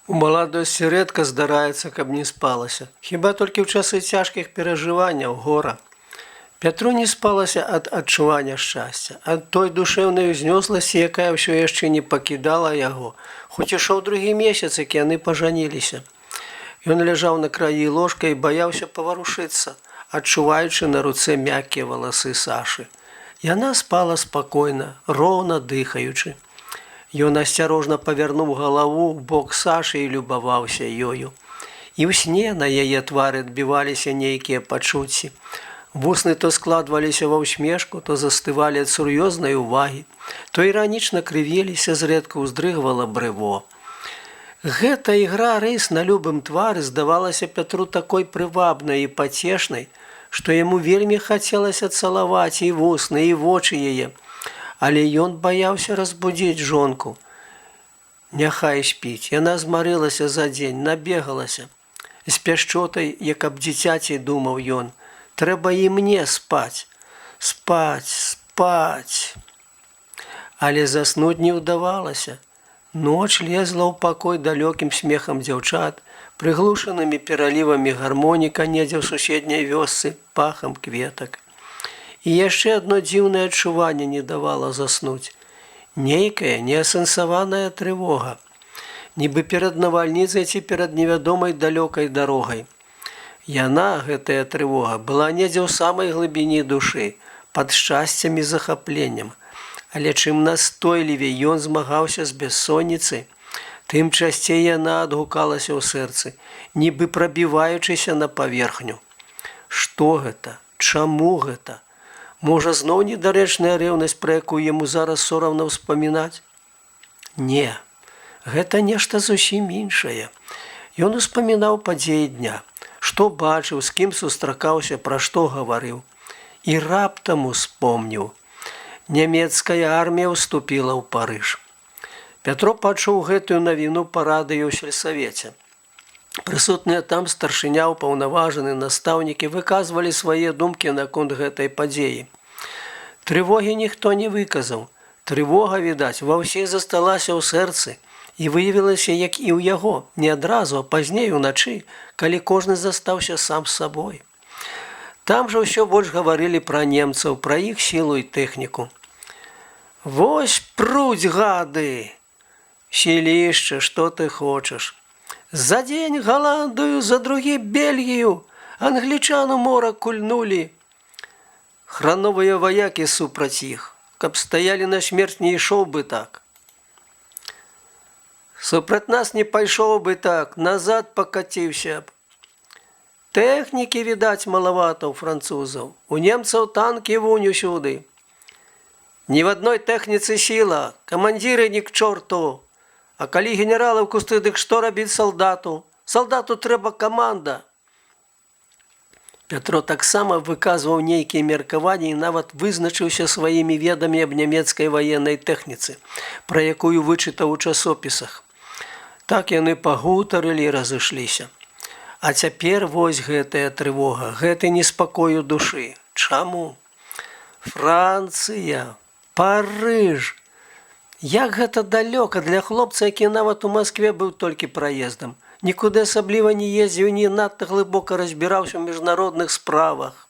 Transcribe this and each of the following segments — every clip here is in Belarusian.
У маладосці рэдка здараецца, каб не спалася. Хіба толькі ў часы цяжкіх перажыванняў гора. Пятру не спалася ад адчування шчасця, ад той душэўнай узнёсласці, якая ўсё яшчэ не пакідала яго, хоць ішоў другі месяц, як яны пажаніліся. Ён ляжаў на краі ложка і баяўся паварушыцца, адчуваючы на руцэ мяккія валасы Сашы. Яна спала спакойна, роўна дыхаючы. Ён асцярожна павярнуў галаву ў бок Сашы і любаваўся ёю. І ў сне на яе твары адбіваліся нейкія пачуцці. Вусны то складваліся ва ўсмешку, то застывалі ад сур'ёзнай увагі, то іранічна крывеліся, зрэдку ўздрыгвала брыво. Гэта ігра рыс на любым твары здавалася Пятру такой прывабнай і пацешнай, што яму вельмі хацелася цалаваць і вусны, і вочы яе, але ён баяўся разбудзіць жонку. Няхай спіць, яна змарылася за дзень, набегалася. З пяшчотай, як аб дзіцяці, думаў ён, трэба і мне спаць, спаць, спаць. Але заснуць не ўдавалася. Ноч лезла ў пакой далёкім смехам дзяўчат, прыглушанымі пералівамі гармоніка недзе ў суседняй вёсцы, пахам кветак. І яшчэ адно дзіўнае адчуванне не давала заснуць. Нейкая неасэнсаваная трывога. Нібы перад навальніцай ці перад невядомай далёкай дарогай. Яна, гэтая трывога, была недзе ў самай глыбіні душы, пад шчасцем і захапленнем. Але чым настойлівей ён змагаўся з бессонніцай, тым часцей яна адгукалася ў сэрцы, нібы прабіваючыся на паверхню. Што гэта? Чаму гэта? Можа, зноў недарэчная рэўнасць, пра якую яму зараз сорамна ўспамінаць? Не, гэта нешта зусім іншае. Ён успамінаў падзеі дня, што бачыў, з кім сустракаўся, пра што гаварыў. І раптам успомніў. Нямецкая армія ўступіла ў Парыж. Пятро пачуў гэтую навіну па радыё ў сельсавеце. Прысутныя там старшыня, ўпаўнаважаны настаўнікі выказвалі свае думкі наконт гэтай падзеі. Трывогі ніхто не выказаў. Трывога, відаць, ва ўсіх засталася ў сэрцы і выявілася, як і ў яго, не адразу, а пазней уначы, калі кожны застаўся сам з сабой. Там жа ўсё больш гаварылі пра немцаў, пра іх сілу і тэхніку. Вось пруць, гады! Сілішча, што ты хочаш? За дзень Галандыю, за другі Бельгію, англічану мора кульнулі. Храновыя ваякі супраць іх, каб стаялі на смерць, не ішоў бы так. Супраць нас не пайшоў бы так, назад пакаціўся б. Тэхнікі, відаць, малавата ў французаў, у немцаў танкі вунь усюды. Ні в адной тэхніцы сіла, камандзіры ні к чорту. А калі генералы ў кусты, дык што рабіць салдату? Салдату трэба каманда. Пятро таксама выказваў нейкія меркаванні і нават вызначыўся сваімі ведамі аб нямецкай ваеннай тэхніцы, пра якую вычытаў у часопісах. Так яны пагутарылі і разышліся. А цяпер вось гэтая трывога, гэты неспакой у душы. Чаму? Францыя, Парыж. Як гэта далёка для хлопца, які нават у Маскве быў толькі праездам. Нікуды асабліва не ездзіў, не надта глыбока разбіраўся ў міжнародных справах.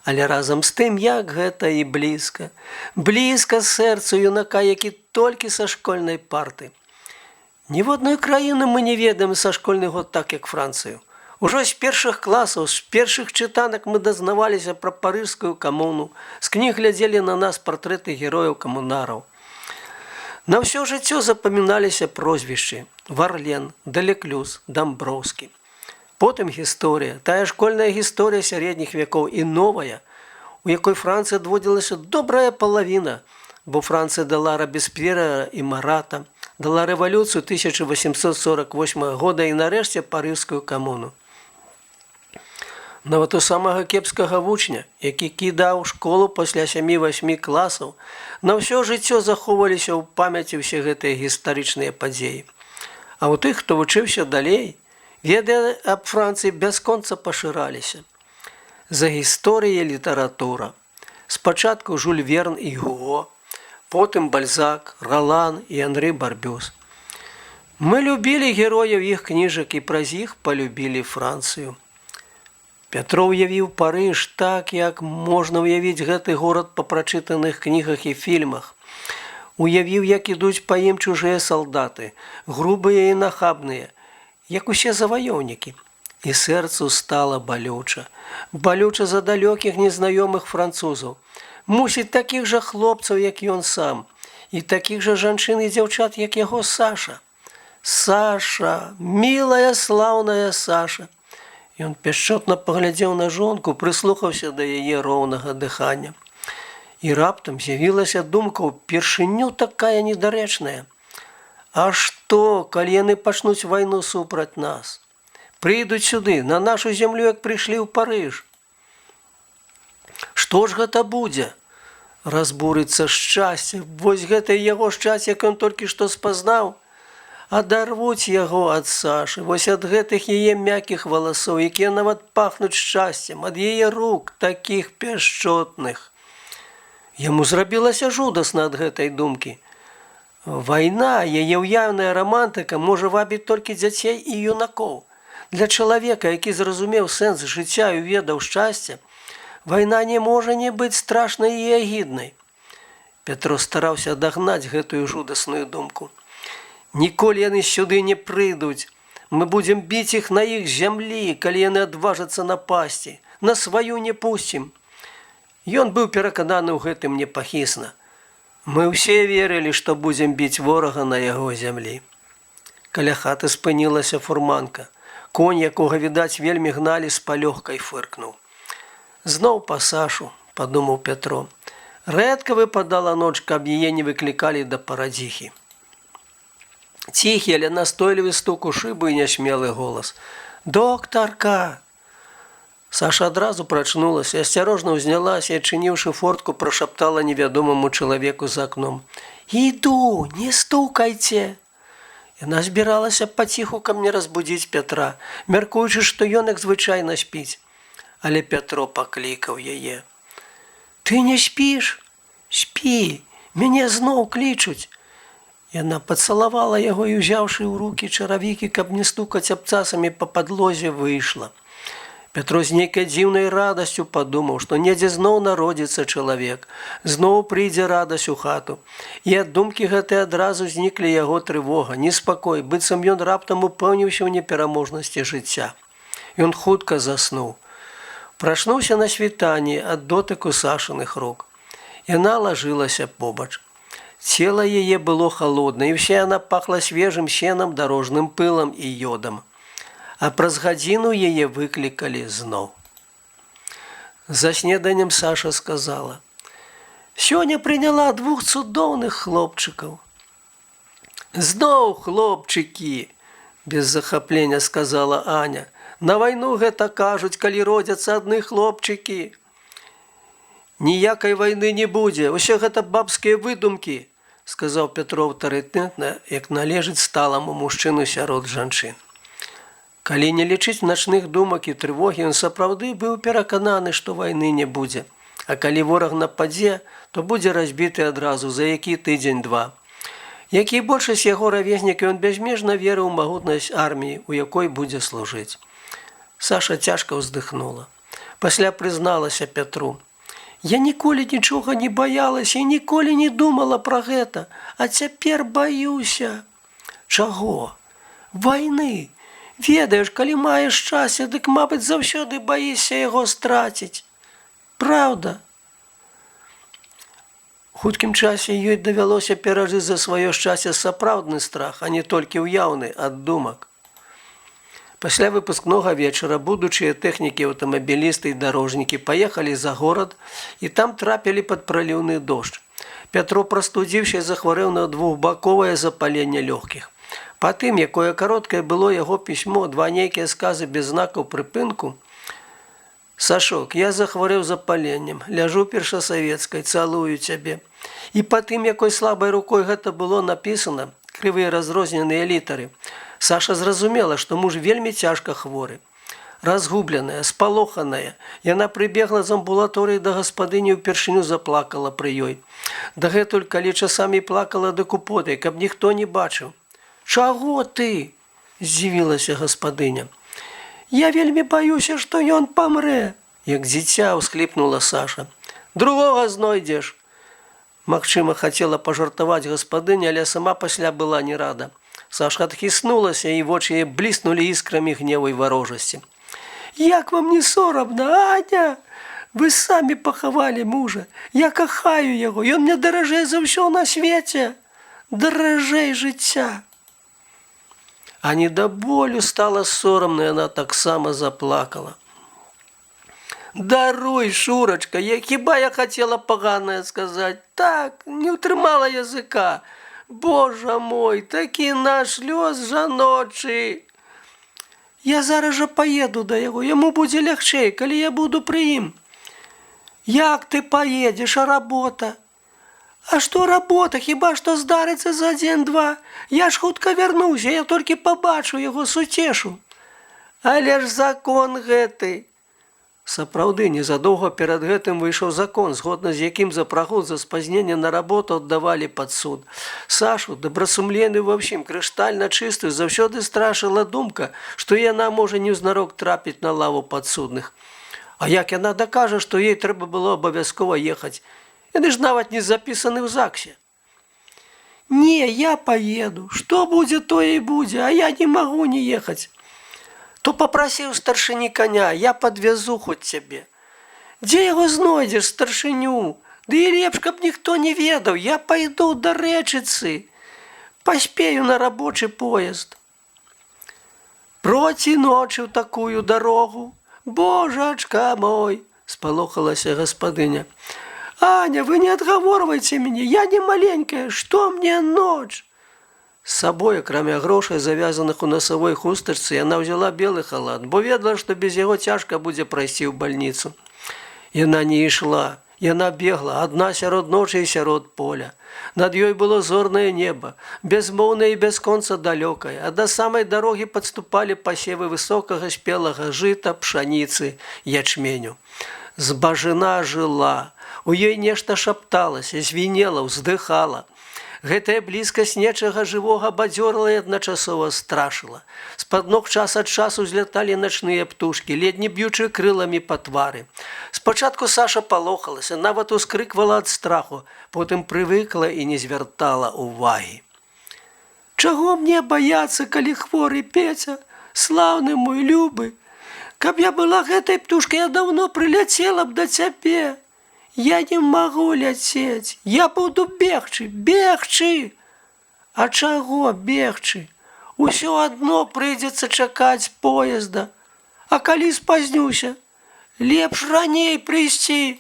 Але разам з тым, як гэта і блізка. Блізка сэрцу юнака, які толькі са школьнай парты. Ніводную краіну мы не ведаем са школьны год так, як Францыю. Ужо з першых класаў, з першых чытанак мы дазнаваліся пра парыжскую камуну, з кніг глядзелі на нас партрэты герояў-камунараў. На ўсё жыццё запаміналіся прозвішчы Варлен, Далеклюз, Дамброўскі. Потым гісторыя, тая школьная гісторыя сярэдніх вякоў і новая, у якой Францыя адводзілася добрая палавіна, бо Францыя дала Робеспьера і Марата, дала рэвалюцыю 1848 года і нарэшце парыжскую камуну. Нават у самага кепскага вучня, які кідаў школу пасля 7-8 класаў, на ўсё жыццё захоўваліся ў памяці ўсе гэтыя гістарычныя падзеі. А ў тых, хто вучыўся далей, веды аб Францыі бясконца пашыраліся. За гісторыя літаратура. Спачатку Жюль Верн і Гуго, потым Бальзак, Ралан і Анры Барбюс. Мы любілі герояў іх кніжак і праз іх палюбілі Францыю. Пятро ўявіў Парыж так, як можна ўявіць гэты горад па прачытаных кнігах і фільмах. Уявіў, як ідуць па ім чужыя салдаты, грубыя і нахабныя, як усе заваёўнікі. І сэрцу стала балюча. Балюча за далёкіх незнаёмых французаў. Мусіць, такіх жа хлопцаў, як ён сам, і такіх жа жанчын і дзяўчат, як яго Саша. Саша, мілая, слаўная Саша. Ён пяшчотна паглядзеў на жонку, прыслухаўся да яе роўнага дыхання. І раптам з'явілася думка ўпершыню такая недарэчная. А што, калі яны пачнуць вайну супраць нас? Прыйдуць сюды, на нашу зямлю, як прыйшлі ў Парыж. Што ж гэта будзе? Разбурыцца шчасце, вось гэта яго шчасце, як ён толькі што спазнаў. Адарвуць яго ад Сашы, вось ад гэтых яе мяккіх валасоў, якія нават пахнуць шчасцем, ад яе рук, такіх пяшчотных. Яму зрабілася жудасна ад гэтай думкі. Вайна, яе ўяўная рамантыка можа вабіць толькі дзяцей і юнакоў. Для чалавека, які зразумеў сэнс жыцця і ведаў шчасця, вайна не можа не быць страшнай і агіднай. Пятро стараўся адагнаць гэтую жудасную думку. Ніколі яны сюды не прыйдуць. Мы будзем біць іх на іх зямлі, калі яны адважацца напасці. На сваю не пусцім. Ён быў перакананы ў гэтым непахісна. Мы ўсе верылі, што будзем біць ворага на яго зямлі. Каля хаты спынілася фурманка. Конь, якога, відаць, вельмі гналі, з палёгкай фыркнуў. Зноў па Сашу, падумаў Пятро. Рэдка выпадала ноч, каб яе не выклікалі да парадзіхі. Ціхі, але настойлівы стук у шыбу і нясмелы голас. «Доктарка!» Саша адразу прачнулася, асцярожна ўзнялася і, адчыніўшы фортку, прашаптала невядомаму чалавеку за акном. «Іду, не стукайце!» Яна збіралася паціху, каб не разбудзіць Пятра, мяркуючы, што ён, як звычайна, спіць. Але Пятро паклікаў яе. «Ты не спіш? Спі, мяне зноў клічуць!» Яна пацалавала яго і, узяўшы ў рукі чаравікі, каб не стукаць абцасамі па падлозе, выйшла. Пятро з нейкай дзіўнай радасцю падумаў, што недзе зноў народзіцца чалавек, зноў прыйдзе радасць у хату. І ад думкі гэтай адразу зніклі яго трывога, неспакой, быццам ён раптам упэўніўся ў непераможнасці жыцця. Ён хутка заснуў. Прачнуўся на світанні ад дотыку Сашыных рук. Яна лажылася побач. Цела яе было халодна, і ўся яна пахла свежым сенам, дарожным пылам і ёдам. А праз гадзіну яе выклікалі зноў. За снеданнем Саша сказала: «Сёння прыняла 2 цудоўных хлопчыкаў». «Зноў хлопчыкі!» – без захаплення сказала Аня. «На вайну гэта кажуць, калі родзяцца адны хлопчыкі». «Ніякай вайны не будзе, усё гэта бабскія выдумкі», – сказаў Пятро аўтарытэтна, як належыць сталаму мужчыну сярод жанчын. Калі не лічыць начных думак і трывогі, ён сапраўды быў перакананы, што вайны не будзе. А калі вораг нападзе, то будзе разбіты адразу за які тыдзень-два. Як і большасць яго равеснікі, ён бязмежна верыў у магутнасць арміі, у якой будзе служыць. Саша цяжка ўздыхнула. Пасля прызналася Пятру: «Я ніколі нічога не баялася і ніколі не думала пра гэта, а цяпер баюся». «Чаго?» «Вайны. Ведаеш, калі маеш шчасце, дык, мабыць, заўсёды баішся яго страціць. Праўда?» У хуткім часе ёй давялося перажыць за сваё шчасце сапраўдны страх, а не толькі ўяўны ад думак. Пасля выпускнога вечара будучыя тэхнікі, аўтамабілісты і дарожнікі паехалі за горад і там трапілі пад праліўны дождж. Пятро прастудзіўся і захварэў на двухбаковае запаленне лёгкіх. Па тым, якое кароткае было яго пісьмо, 2 нейкія сказы без знакаў прыпынку. «Сашок, я захварэў запаленнем, ляжу першасавецкай, цалую цябе». І па тым, якой слабай рукой гэта было напісана, крывыя разрозненыя літары, Саша зразумела, што муж вельмі цяжка хворы. Разгубленая, спалоханая, яна прыбегла з амбулаторыі да гаспадыні, ўпершыню заплакала пры ёй. Дагэтуль, калі часамі плакала, дык употай, каб ніхто не бачыў. Чаго ты? Здзівілася гаспадыня. Я вельмі баюся, што ён памрэ, як дзіця ўсхліпнула Саша. Другога знойдзеш. Магчыма, хацела пажартаваць гаспадыня, але сама пасля была не рада. Саша адхіснулася, і вочы яе бліснулі іскрамі гневу і варожасці. Як вам не сорамна, Аня? Вы самі пахавалі мужа. Я кахаю яго, ён мне даражэй за ўсё на свеце. Даражэй жыцця. Ані да болю стала сорамна, яна таксама заплакала. Даруй, Шурачка, хіба я хацела паганае сказаць. Так, не ўтрымала языка. Божа мой, такі наш лёс жаночы. Я зараз жа паеду да яго, яму будзе лягчэй, калі я буду пры ім. Як ты паедзеш, а работа? А што работа, хіба што здарыцца за дзень-два? Я ж хутка вярнуся, я толькі пабачу яго, суцешу. Але ж закон гэты. Сапраўды, незадоўга перад гэтым выйшаў закон, згодна з якім за прагул, за спазненне на работу аддавалі пад суд. Сашу, добрасумленную ва ўсім, крыштальна чыстую, заўсёды страшыла думка, што яна можа неўзнарок трапіць на лаву падсудных. А як яна дакажа, што ёй трэба было абавязкова ехаць? Яны ж нават не запісаны ў ЗАГСе. Не, я паеду. Што будзе, тое і будзе, а я не магу не ехаць. То папрасіў старшыні коня, я падвязу хоць цябе. Дзе яго знойдзеш, старшыню? Ды і лепш, каб ніхто не ведаў, я пайду да рэчыцы. Паспею на рабочы поезд. Проці ночы ў такую дарогу. Божачка мой, спалохалася гаспадыня. Аня, вы не адгаворвайце мяне, я не маленькая, што мне ноч? З сабой, акрамя грошай, завязаных у насавой хустачцы, яна ўзяла белы халат, бо ведала, што без яго цяжка будзе прайсці ў бальніцу. Яна не ішла, яна бегла, адна сярод ночы і сярод поля. Над ёй было зорнае неба, безмоўнае і бясконца далёкае, а да самай дарогі падступалі пасевы высокага спелага жыта, пшаніцы, ячменю. Збажына жыла, у ёй нешта шапталася, звінела, ўздыхала. Гэтая блізкасць нечага жывога бадзёрла і адначасова страшыла. З-пад ног час ад часу зляталі начныя птушкі, ледні б'ючы крыламі па твары. Спачатку Саша палохалася, нават ускрыквала ад страху, потым прывыкла і не звяртала ўвагі. Чаго мне баяцца, калі хворы Пеця, слаўны мой любы? Каб я была гэтай птушкай, я даўно прыляцела б да цябе. Я не магу ляцець, я буду бегчы, бегчы. А чаго бегчы? Усё адно прыйдзецца чакаць поезда. А калі спазнюся, лепш раней прыйсці.